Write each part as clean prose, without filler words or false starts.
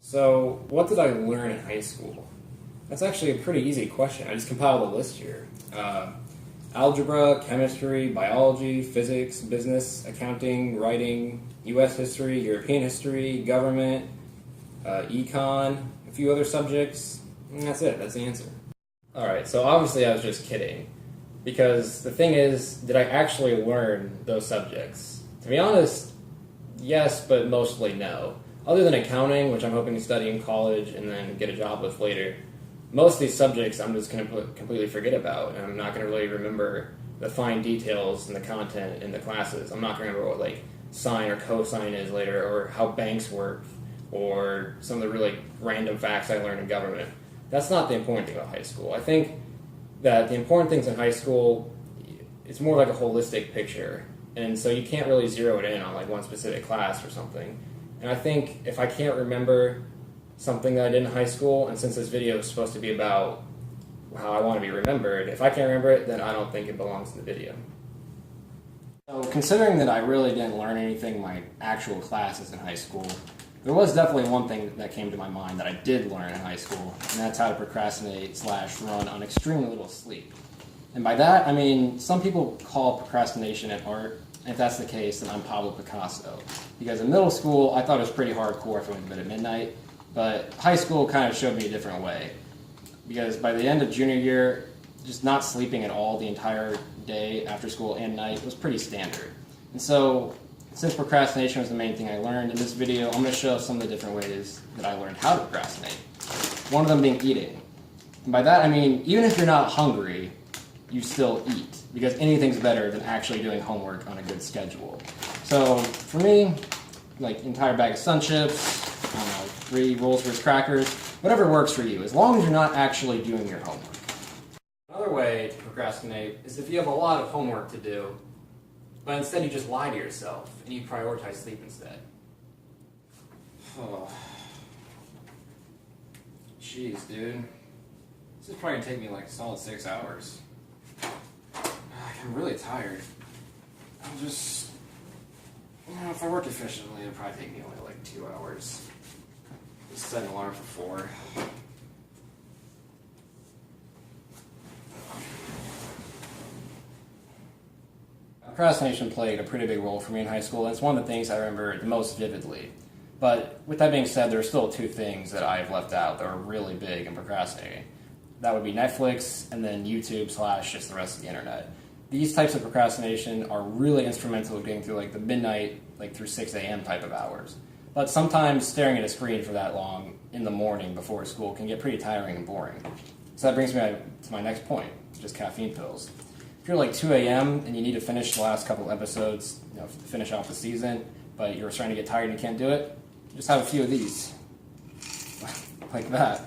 So, what did I learn in high school? That's actually a pretty easy question. I just compiled a list here. Algebra, chemistry, biology, physics, business, accounting, writing, U.S. history, European history, government, econ, a few other subjects. And that's it. That's the answer. Alright, so obviously I was just kidding. Because the thing is, did I actually learn those subjects? To be honest, yes, but mostly no. Other than accounting, which I'm hoping to study in college and then get a job with later, most of these subjects I'm just going to completely forget about, and I'm not going to really remember the fine details and the content in the classes. I'm not going to remember what sine or cosine is later, or how banks work, or some of the really random facts I learned in government. That's not the important thing about high school. I think that the important things in high school, it's more like a holistic picture, and so you can't really zero it in on one specific class or something. And I think if I can't remember something that I did in high school, and since this video is supposed to be about how I want to be remembered, if I can't remember it, then I don't think it belongs in the video. So considering that I really didn't learn anything in my actual classes in high school, there was definitely one thing that came to my mind that I did learn in high school, and that's how to procrastinate / run on extremely little sleep. And by that, I mean, some people call procrastination an art. And if that's the case, then I'm Pablo Picasso. Because in middle school, I thought it was pretty hardcore if I went to bed at midnight, but high school kind of showed me a different way. Because by the end of junior year, just not sleeping at all the entire day after school and night was pretty standard. And so, since procrastination was the main thing I learned, in this video, I'm going to show some of the different ways that I learned how to procrastinate. One of them being eating. And by that, I mean, even if you're not hungry, you still eat, because anything's better than actually doing homework on a good schedule. So for me, entire bag of Sun Chips, 3 Rolls-Royce crackers, whatever works for you, as long as you're not actually doing your homework. Another way to procrastinate is if you have a lot of homework to do, but instead you just lie to yourself and you prioritize sleep instead. Oh. Jeez, dude. This is probably gonna take me a solid 6 hours. I'm really tired. I'll just, if I work efficiently, it'll probably take me only 2 hours. Just set an alarm for 4. Procrastination played a pretty big role for me in high school, and it's one of the things I remember the most vividly. But with that being said, there are still 2 things that I've left out that are really big in procrastinating. That would be Netflix and then YouTube / just the rest of the internet. These types of procrastination are really instrumental in getting through the midnight, through 6 a.m. type of hours. But sometimes staring at a screen for that long in the morning before school can get pretty tiring and boring. So that brings me to my next point, which is caffeine pills. If you're 2 a.m. and you need to finish the last couple episodes, to finish off the season, but you're starting to get tired and you can't do it, just have a few of these. Like that.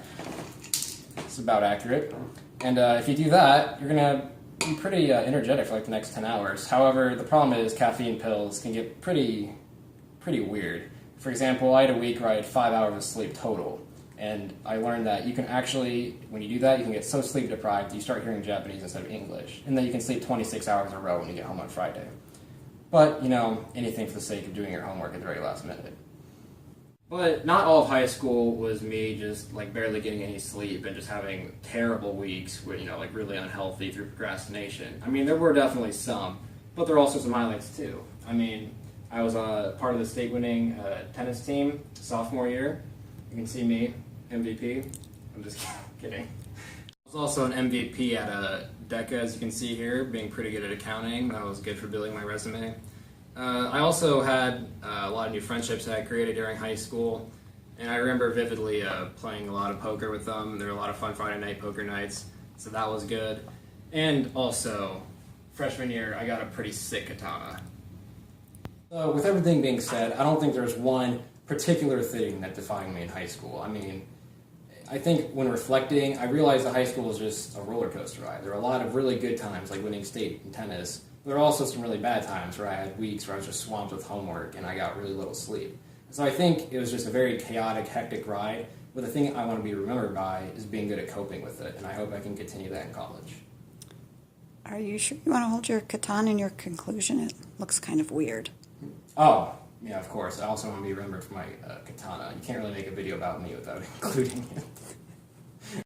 It's about accurate. And if you do that, you're going to be pretty energetic for the next 10 hours. However, the problem is caffeine pills can get pretty weird. For example, I had a week where I had 5 hours of sleep total. And I learned that you can actually, when you do that, you can get so sleep deprived you start hearing Japanese instead of English. And then you can sleep 26 hours in a row when you get home on Friday. But, anything for the sake of doing your homework at the very last minute. But not all of high school was me just barely getting any sleep and just having terrible weeks with, really unhealthy through procrastination. I mean, there were definitely some, but there were also some highlights too. I mean, I was part of the state-winning tennis team sophomore year. You can see me, MVP. I'm just kidding. I was also an MVP at DECA, as you can see here, being pretty good at accounting. That was good for building my resume. I also had a lot of new friendships that I created during high school, and I remember vividly playing a lot of poker with them. There were a lot of fun Friday night poker nights, so that was good. And also, freshman year, I got a pretty sick katana. So with everything being said, I don't think there's one particular thing that defined me in high school. I mean, I think when reflecting, I realized that high school was just a roller coaster ride. There were a lot of really good times, like winning state in tennis. There were also some really bad times where I had weeks where I was just swamped with homework and I got really little sleep. So I think it was just a very chaotic, hectic ride, but the thing I want to be remembered by is being good at coping with it, and I hope I can continue that in college. Are you sure you want to hold your katana in your conclusion? It looks kind of weird. Oh, Yeah, of course. I also want to be remembered for my katana. You can't really make a video about me without including it.